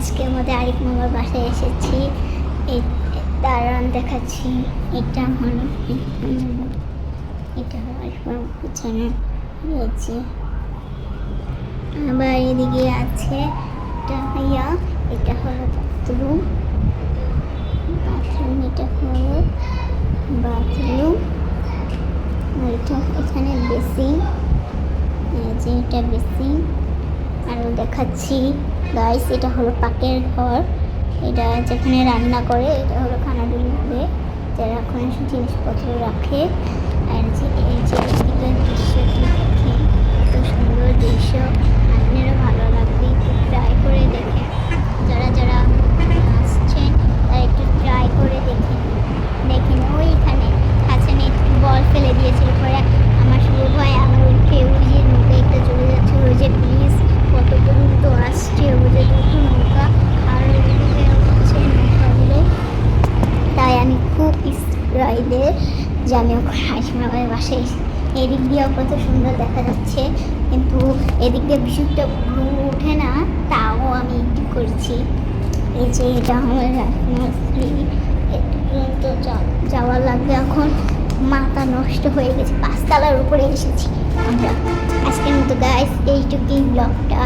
আজকের মধ্যে আরেক মামার বাসায় এসেছি। এই দাঁড়ান দেখাচ্ছি। এটা হলো এটা হলো পিছনে রয়েছে। আবার এদিকে আছে এটা ভাইয়া, এটা হলো বাথরুম। এটা হলো বাথরুম। এটা এখানে বেসিন, যে এটা বেসিন। আরও দেখাচ্ছি গাইস, এটা হলো পাকের ঘর। এটা যেখানে রান্না করে, এটা হলো খানাডুলি হবে, যারা ওখানে জিনিসপত্র রাখে। আর যে এই যে দৃশ্যটি দেখে, এত সুন্দর দৃশ্য, আপনারও ভালো লাগবে, একটু ট্রাই করে দেখেন। যারা যারা আসছেন তারা একটু ট্রাই করে দেখেন। ওইখানে হাসানে একটু বল ফেলে দিয়েছিল, পরে আমার শুরু হয় আমার উঠে ওই যে নৌকা একটা চলে যাচ্ছে, ওই যে প্লিজ কত পর্যন্ত আসছে, ওই যে দুটো নৌকা আর হচ্ছে নৌকাগুলো। তাই আমি খুব স্প্রাইডে যে আমি ওখানে হাসিমাবাদের বাসায় এদিক দিয়েও কত সুন্দর দেখা যাচ্ছে, কিন্তু এদিক দিয়ে ভীষণটা উঠে না, তাও আমি একটু করছি। এই যে এটা আমার একটু পর্যন্ত যাওয়ার লাগবে, এখন মাথা নষ্ট হয়ে গেছে, 5 তলার উপরে এসেছি আমরা। আজকের মতো গাইস এইটুকুই ব্লগটা।